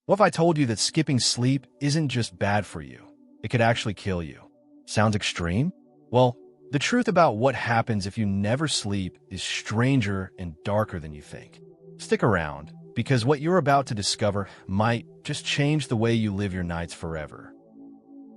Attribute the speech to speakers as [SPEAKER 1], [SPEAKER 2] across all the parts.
[SPEAKER 1] What if I told you that skipping sleep isn't just bad for you? It could actually kill you. Sounds extreme? Well, the truth about what happens if you never sleep is stranger and darker than you think. Stick around, because what you're about to discover might just change the way you live your nights forever.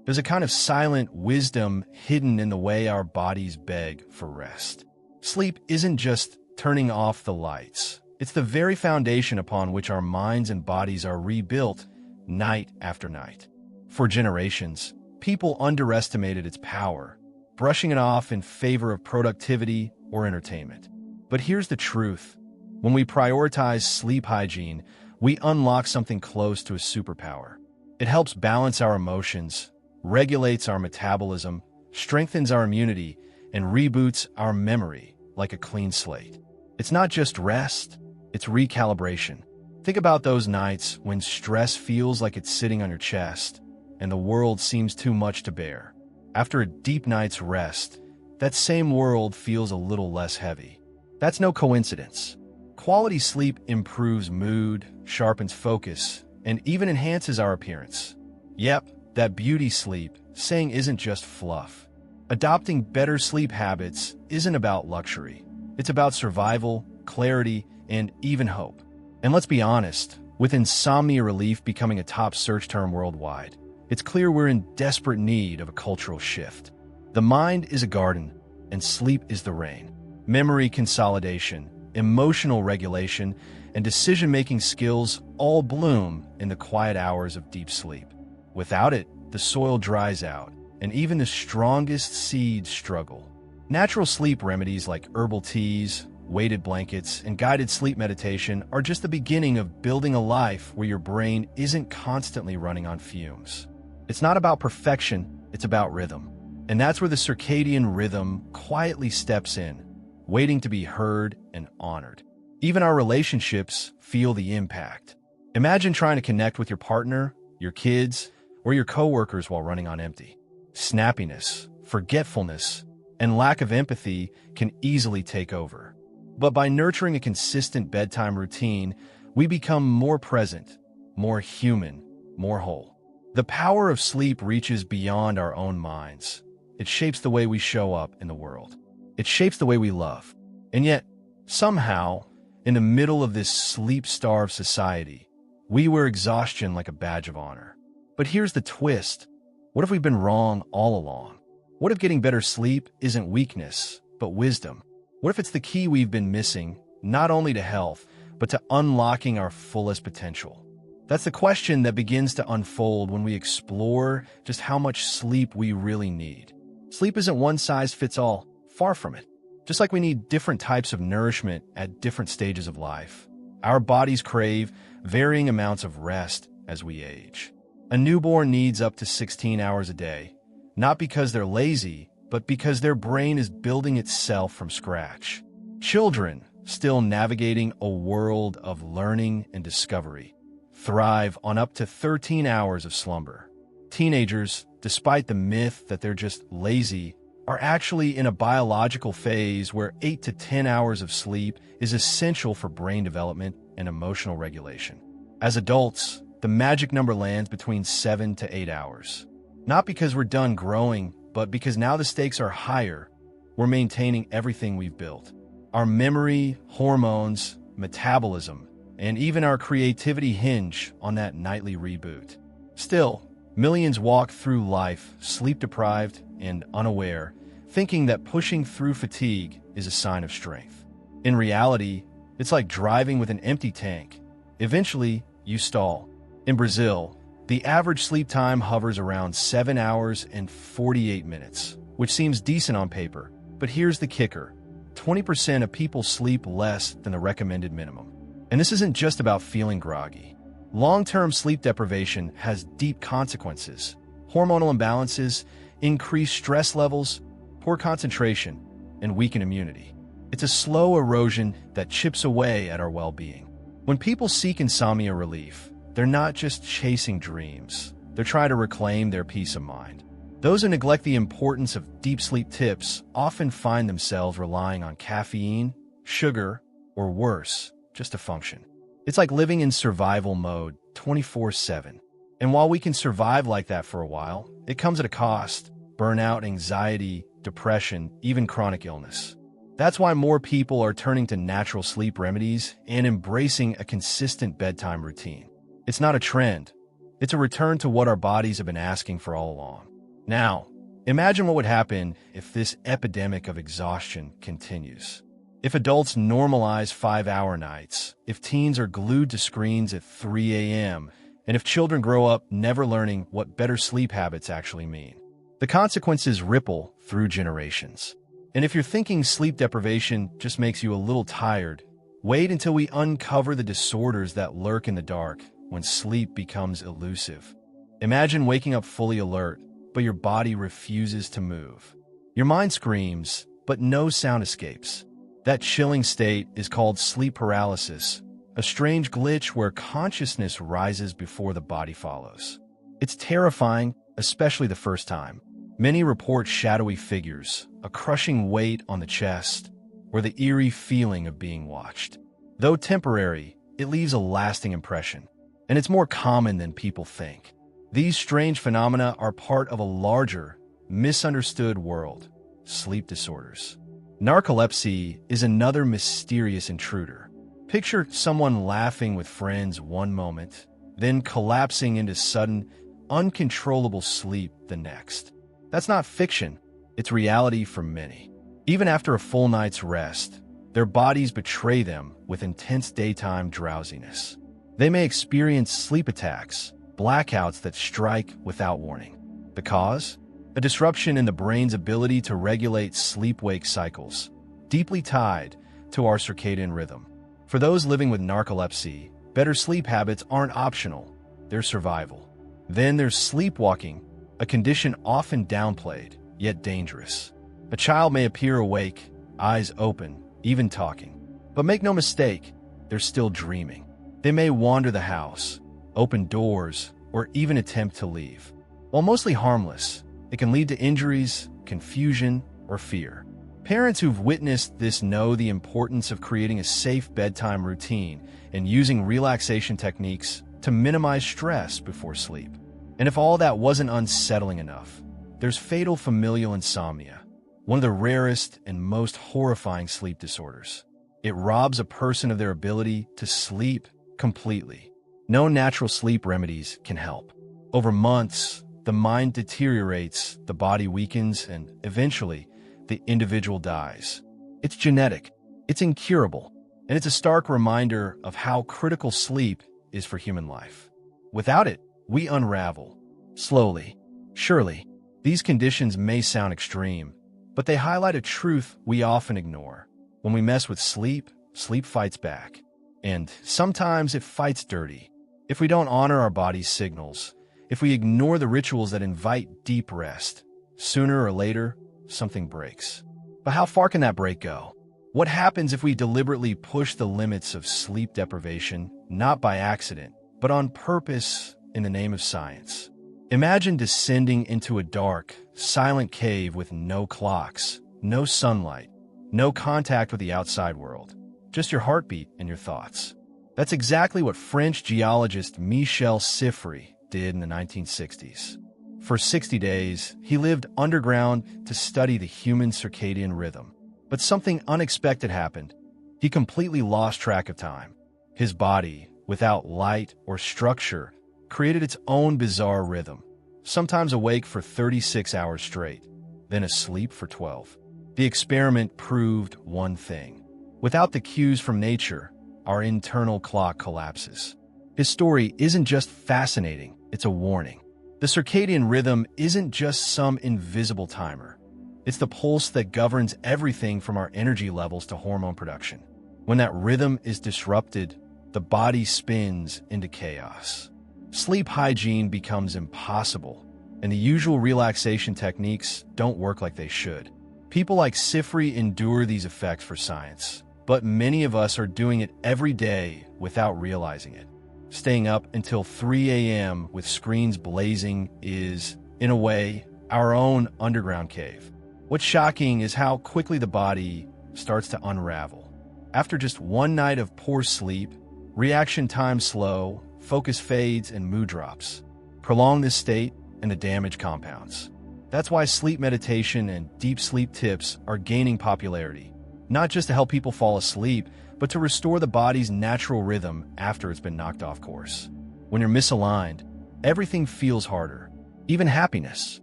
[SPEAKER 1] There's a kind of silent wisdom hidden in the way our bodies beg for rest. Sleep isn't just turning off the lights. It's the very foundation upon which our minds and bodies are rebuilt night after night. For generations, people underestimated its power, brushing it off in favor of productivity or entertainment. But here's the truth. When we prioritize sleep hygiene, we unlock something close to a superpower. It helps balance our emotions, regulates our metabolism, strengthens our immunity, and reboots our memory like a clean slate. It's not just rest, it's recalibration. Think about those nights when stress feels like it's sitting on your chest and the world seems too much to bear. After a deep night's rest, that same world feels a little less heavy. That's no coincidence. Quality sleep improves mood, sharpens focus, and even enhances our appearance. Yep, that beauty sleep saying isn't just fluff. Adopting better sleep habits isn't about luxury. It's about survival, clarity, and even hope. And let's be honest, with insomnia relief becoming a top search term worldwide, it's clear we're in desperate need of a cultural shift. The mind is a garden, and sleep is the rain. Memory consolidation, emotional regulation, and decision-making skills all bloom in the quiet hours of deep sleep. Without it, the soil dries out, and even the strongest seeds struggle. Natural sleep remedies like herbal teas, weighted blankets, and guided sleep meditation are just the beginning of building a life where your brain isn't constantly running on fumes. It's not about perfection, it's about rhythm. And that's where the circadian rhythm quietly steps in, waiting to be heard and honored. Even our relationships feel the impact. Imagine trying to connect with your partner, your kids, or your coworkers while running on empty. Snappiness, forgetfulness, and lack of empathy can easily take over. But by nurturing a consistent bedtime routine, we become more present, more human, more whole. The power of sleep reaches beyond our own minds. It shapes the way we show up in the world. It shapes the way we love. And yet, somehow, in the middle of this sleep-starved society, we wear exhaustion like a badge of honor. But here's the twist. What if we've been wrong all along? What if getting better sleep isn't weakness, but wisdom? What if it's the key we've been missing, not only to health, but to unlocking our fullest potential? That's the question that begins to unfold when we explore just how much sleep we really need. Sleep isn't one size fits all, far from it. Just like we need different types of nourishment at different stages of life, our bodies crave varying amounts of rest as we age. A newborn needs up to 16 hours a day, not because they're lazy, but because their brain is building itself from scratch. Children, still navigating a world of learning and discovery, thrive on up to 13 hours of slumber. Teenagers, despite the myth that they're just lazy, are actually in a biological phase where 8 to 10 hours of sleep is essential for brain development and emotional regulation. As adults, the magic number lands between 7 to 8 hours. Not because we're done growing, but because now the stakes are higher, we're maintaining everything we've built. Our memory, hormones, metabolism, and even our creativity hinge on that nightly reboot. Still, millions walk through life sleep-deprived and unaware, thinking that pushing through fatigue is a sign of strength. In reality, it's like driving with an empty tank. Eventually, you stall. In Brazil, the average sleep time hovers around 7 hours and 48 minutes, which seems decent on paper. But here's the kicker. 20% of people sleep less than the recommended minimum. And this isn't just about feeling groggy. Long-term sleep deprivation has deep consequences. Hormonal imbalances, increased stress levels, poor concentration, and weakened immunity. It's a slow erosion that chips away at our well-being. When people seek insomnia relief, they're not just chasing dreams. They're trying to reclaim their peace of mind. Those who neglect the importance of deep sleep tips often find themselves relying on caffeine, sugar, or worse, just to function. It's like living in survival mode, 24/7. And while we can survive like that for a while, it comes at a cost: burnout, anxiety, depression, even chronic illness. That's why more people are turning to natural sleep remedies and embracing a consistent bedtime routine. It's not a trend. It's a return to what our bodies have been asking for all along. Now, imagine what would happen if this epidemic of exhaustion continues. If adults normalize 5-hour nights, if teens are glued to screens at 3 a.m., and if children grow up never learning what better sleep habits actually mean. The consequences ripple through generations. And if you're thinking sleep deprivation just makes you a little tired, wait until we uncover the disorders that lurk in the dark when sleep becomes elusive. Imagine waking up fully alert, but your body refuses to move. Your mind screams, but no sound escapes. That chilling state is called sleep paralysis, a strange glitch where consciousness rises before the body follows. It's terrifying, especially the first time. Many report shadowy figures, a crushing weight on the chest, or the eerie feeling of being watched. Though temporary, it leaves a lasting impression, and it's more common than people think. These strange phenomena are part of a larger, misunderstood world: sleep disorders. Narcolepsy is another mysterious intruder. Picture someone laughing with friends one moment, then collapsing into sudden, uncontrollable sleep the next. That's not fiction, it's reality for many. Even after a full night's rest, their bodies betray them with intense daytime drowsiness. They may experience sleep attacks, blackouts that strike without warning. The cause? A disruption in the brain's ability to regulate sleep-wake cycles, deeply tied to our circadian rhythm. For those living with narcolepsy, better sleep habits aren't optional, they're survival. Then there's sleepwalking, a condition often downplayed, yet dangerous. A child may appear awake, eyes open, even talking. But make no mistake, they're still dreaming. They may wander the house, open doors, or even attempt to leave. While mostly harmless, it can lead to injuries, confusion, or fear. Parents who've witnessed this know the importance of creating a safe bedtime routine and using relaxation techniques to minimize stress before sleep. And if all that wasn't unsettling enough, there's fatal familial insomnia, one of the rarest and most horrifying sleep disorders. It robs a person of their ability to sleep completely. No natural sleep remedies can help. Over months, the mind deteriorates, the body weakens, and eventually, the individual dies. It's genetic, it's incurable, and it's a stark reminder of how critical sleep is for human life. Without it, we unravel. Slowly, surely. These conditions may sound extreme, but they highlight a truth we often ignore. When we mess with sleep, sleep fights back. And sometimes it fights dirty. If we don't honor our body's signals, if we ignore the rituals that invite deep rest, sooner or later, something breaks. But how far can that break go? What happens if we deliberately push the limits of sleep deprivation, not by accident, but on purpose in the name of science? Imagine descending into a dark, silent cave with no clocks, no sunlight, no contact with the outside world, just your heartbeat and your thoughts. That's exactly what French geologist Michel Siffre did in the 1960s. For 60 days, he lived underground to study the human circadian rhythm. But something unexpected happened. He completely lost track of time. His body, without light or structure, created its own bizarre rhythm, sometimes awake for 36 hours straight, then asleep for 12. The experiment proved one thing. Without the cues from nature, our internal clock collapses. His story isn't just fascinating, it's a warning. The circadian rhythm isn't just some invisible timer. It's the pulse that governs everything from our energy levels to hormone production. When that rhythm is disrupted, the body spins into chaos. Sleep hygiene becomes impossible, and the usual relaxation techniques don't work like they should. People like Siffre endure these effects for science, but many of us are doing it every day without realizing it. Staying up until 3 a.m. with screens blazing is, in a way, our own underground cave. What's shocking is how quickly the body starts to unravel. After just one night of poor sleep, reaction time slow, focus fades, and mood drops. Prolong this state, and the damage compounds. That's why sleep meditation and deep sleep tips are gaining popularity, not just to help people fall asleep, but to restore the body's natural rhythm after it's been knocked off course. When you're misaligned, everything feels harder, even happiness.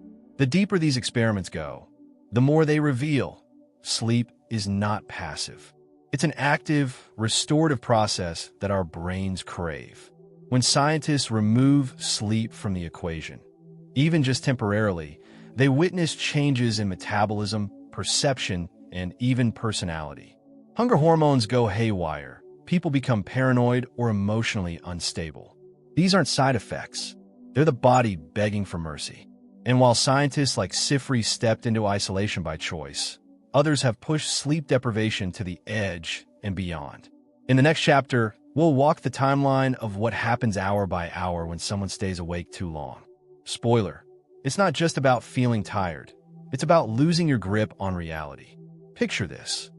[SPEAKER 1] The deeper these experiments go, the more they reveal sleep is not passive. It's an active, restorative process that our brains crave. When scientists remove sleep from the equation, even just temporarily, they witness changes in metabolism, perception, and even personality. Hunger hormones go haywire. People become paranoid or emotionally unstable. These aren't side effects. They're the body begging for mercy. And while scientists like Sifry stepped into isolation by choice, others have pushed sleep deprivation to the edge and beyond. In the next chapter, we'll walk the timeline of what happens hour by hour when someone stays awake too long. Spoiler, it's not just about feeling tired. It's about losing your grip on reality. Picture this.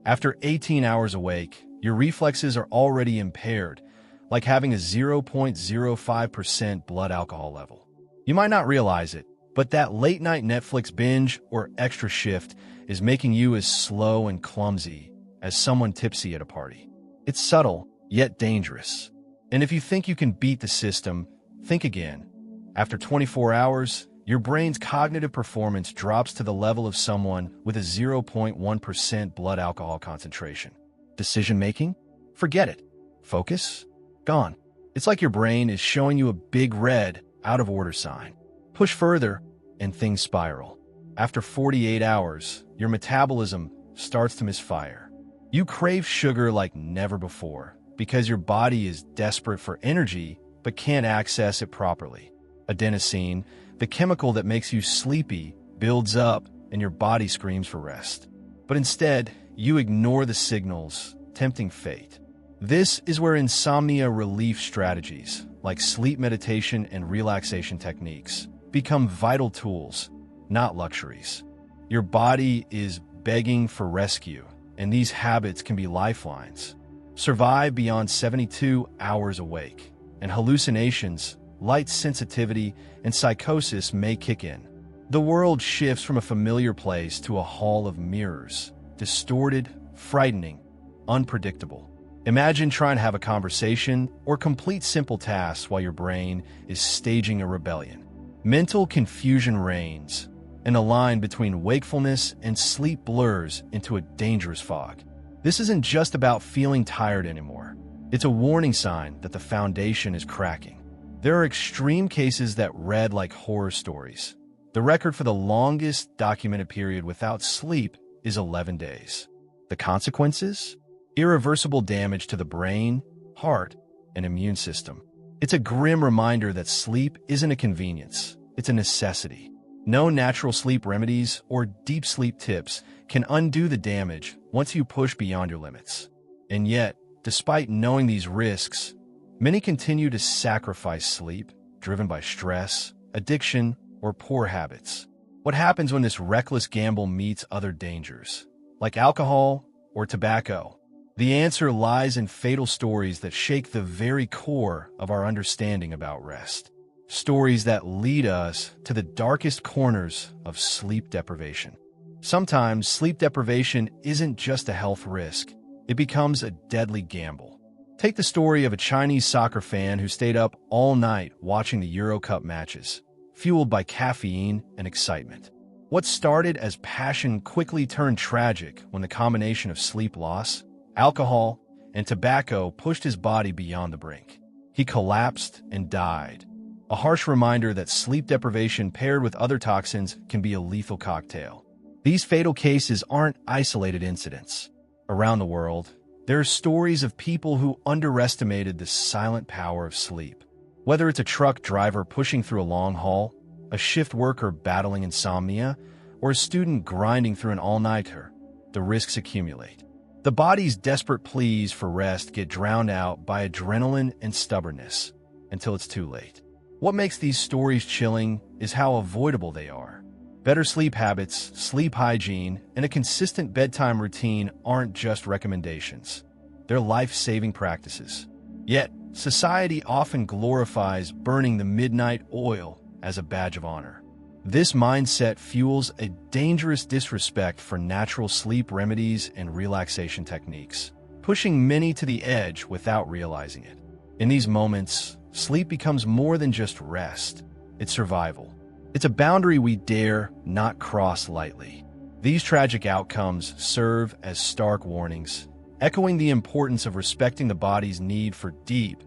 [SPEAKER 1] After 18 hours awake, your reflexes are already impaired, like having a 0.05% blood alcohol level. You might not realize it, but that late-night Netflix binge or extra shift is making you as slow and clumsy as someone tipsy at a party. It's subtle, yet dangerous. And if you think you can beat the system, think again. After 24 hours, your brain's cognitive performance drops to the level of someone with a 0.1% blood alcohol concentration. Decision-making? Forget it. Focus? Gone. It's like your brain is showing you a big red, out-of-order sign. Push further, and things spiral. After 48 hours, your metabolism starts to misfire. You crave sugar like never before because your body is desperate for energy but can't access it properly. Adenosine, the chemical that makes you sleepy, builds up and your body screams for rest. But instead, you ignore the signals, tempting fate. This is where insomnia relief strategies, like sleep meditation and relaxation techniques, become vital tools, not luxuries. Your body is begging for rescue, and these habits can be lifelines. Survive beyond 72 hours awake, and hallucinations, light sensitivity, and psychosis may kick in. The world shifts from a familiar place to a hall of mirrors, distorted, frightening, unpredictable. Imagine trying to have a conversation or complete simple tasks while your brain is staging a rebellion. Mental confusion reigns, and the line between wakefulness and sleep blurs into a dangerous fog. This isn't just about feeling tired anymore. It's a warning sign that the foundation is cracking. There are extreme cases that read like horror stories. The record for the longest documented period without sleep is 11 days. The consequences? Irreversible damage to the brain, heart, and immune system. It's a grim reminder that sleep isn't a convenience, it's a necessity. No natural sleep remedies or deep sleep tips can undo the damage once you push beyond your limits. And yet, despite knowing these risks, many continue to sacrifice sleep, driven by stress, addiction, or poor habits. What happens when this reckless gamble meets other dangers, like alcohol or tobacco? The answer lies in fatal stories that shake the very core of our understanding about rest. Stories that lead us to the darkest corners of sleep deprivation. Sometimes sleep deprivation isn't just a health risk, it becomes a deadly gamble. Take the story of a Chinese soccer fan who stayed up all night watching the Euro Cup matches, fueled by caffeine and excitement. What started as passion quickly turned tragic when the combination of sleep loss, alcohol, and tobacco pushed his body beyond the brink. He collapsed and died. A harsh reminder that sleep deprivation paired with other toxins can be a lethal cocktail. These fatal cases aren't isolated incidents. Around the world, there are stories of people who underestimated the silent power of sleep. Whether it's a truck driver pushing through a long haul, a shift worker battling insomnia, or a student grinding through an all-nighter, the risks accumulate. The body's desperate pleas for rest get drowned out by adrenaline and stubbornness until it's too late. What makes these stories chilling is how avoidable they are. Better sleep habits, sleep hygiene, and a consistent bedtime routine aren't just recommendations. They're life-saving practices. Yet, society often glorifies burning the midnight oil as a badge of honor. This mindset fuels a dangerous disrespect for natural sleep remedies and relaxation techniques, pushing many to the edge without realizing it. In these moments, sleep becomes more than just rest. It's survival. It's a boundary we dare not cross lightly. These tragic outcomes serve as stark warnings, echoing the importance of respecting the body's need for deep,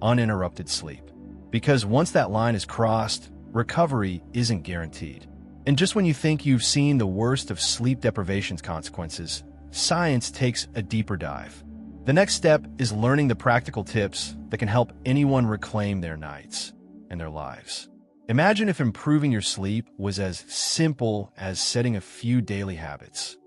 [SPEAKER 1] uninterrupted sleep. Because once that line is crossed, recovery isn't guaranteed. And just when you think you've seen the worst of sleep deprivation's consequences, science takes a deeper dive. The next step is learning the practical tips that can help anyone reclaim their nights and their lives. Imagine if improving your sleep was as simple as setting a few daily habits.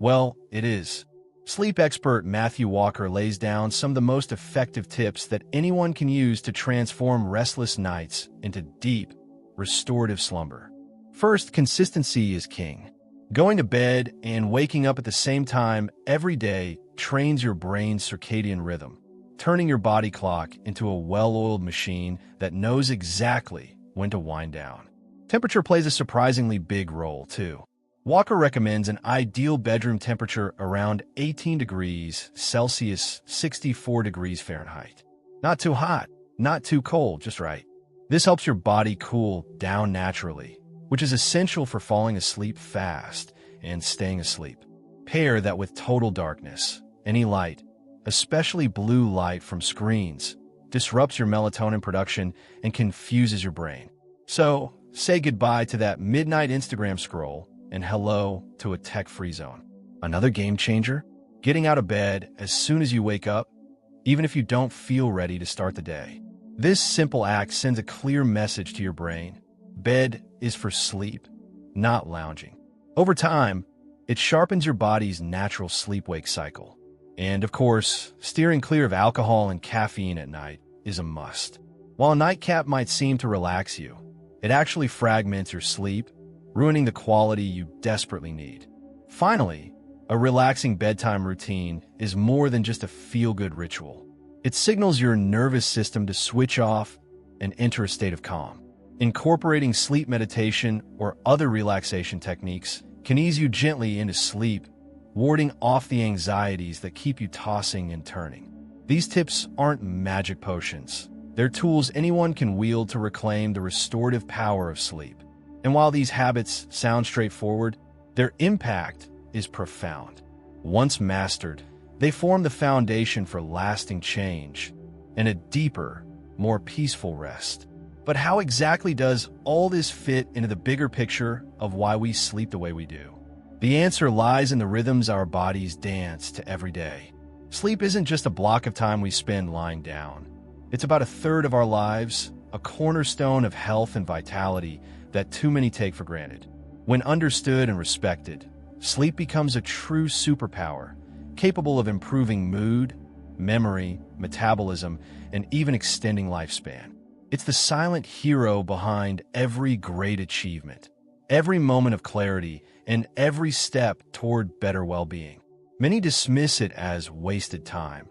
[SPEAKER 1] Well, it is. Sleep expert Matthew Walker lays down some of the most effective tips that anyone can use to transform restless nights into deep, restorative slumber. First, consistency is king. Going to bed and waking up at the same time every day trains your brain's circadian rhythm, turning your body clock into a well-oiled machine that knows exactly when to wind down. Temperature plays a surprisingly big role, too. Walker recommends an ideal bedroom temperature around 18 degrees Celsius, 64 degrees Fahrenheit. Not too hot, not too cold, just right. This helps your body cool down naturally, which is essential for falling asleep fast and staying asleep. Pair that with total darkness. Any light, especially blue light from screens, disrupts your melatonin production and confuses your brain. So, say goodbye to that midnight Instagram scroll and hello to a tech-free zone. Another game changer? Getting out of bed as soon as you wake up, even if you don't feel ready to start the day. This simple act sends a clear message to your brain. Bed is for sleep, not lounging. Over time, it sharpens your body's natural sleep-wake cycle. And of course, steering clear of alcohol and caffeine at night is a must. While a nightcap might seem to relax you, it actually fragments your sleep, ruining the quality you desperately need. Finally, a relaxing bedtime routine is more than just a feel-good ritual. It signals your nervous system to switch off and enter a state of calm. Incorporating sleep meditation or other relaxation techniques can ease you gently into sleep, warding off the anxieties that keep you tossing and turning. These tips aren't magic potions. They're tools anyone can wield to reclaim the restorative power of sleep. And while these habits sound straightforward, their impact is profound. Once mastered, they form the foundation for lasting change and a deeper, more peaceful rest. But how exactly does all this fit into the bigger picture of why we sleep the way we do? The answer lies in the rhythms our bodies dance to every day. Sleep isn't just a block of time we spend lying down. It's about a third of our lives, a cornerstone of health and vitality that too many take for granted. When understood and respected, sleep becomes a true superpower, capable of improving mood, memory, metabolism, and even extending lifespan. It's the silent hero behind every great achievement, every moment of clarity, and every step toward better well-being. Many dismiss it as wasted time,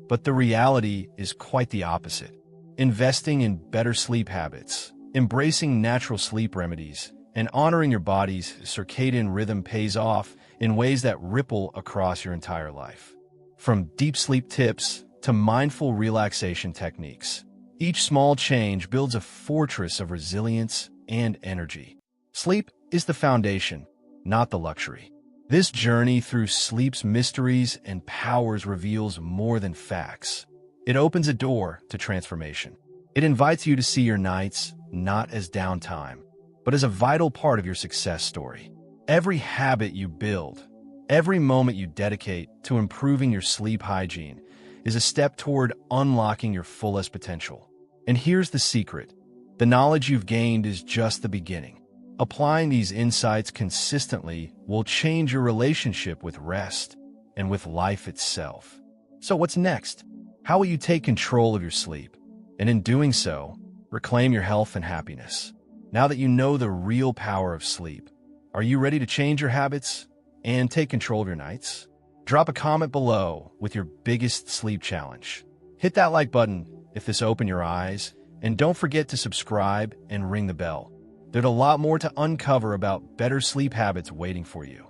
[SPEAKER 1] but the reality is quite the opposite. Investing in better sleep habits, embracing natural sleep remedies, and honoring your body's circadian rhythm pays off in ways that ripple across your entire life. From deep sleep tips to mindful relaxation techniques, each small change builds a fortress of resilience and energy. Sleep is the foundation, not the luxury. This journey through sleep's mysteries and powers reveals more than facts. It opens a door to transformation. It invites you to see your nights not as downtime, but as a vital part of your success story. Every habit you build, every moment you dedicate to improving your sleep hygiene is a step toward unlocking your fullest potential. And here's the secret. The knowledge you've gained is just the beginning. Applying these insights consistently will change your relationship with rest and with life itself. So what's next? How will you take control of your sleep? And in doing so, reclaim your health and happiness. Now that you know the real power of sleep, are you ready to change your habits and take control of your nights? Drop a comment below with your biggest sleep challenge. Hit that like button if this opened your eyes, and don't forget to subscribe and ring the bell. There's a lot more to uncover about better sleep habits waiting for you.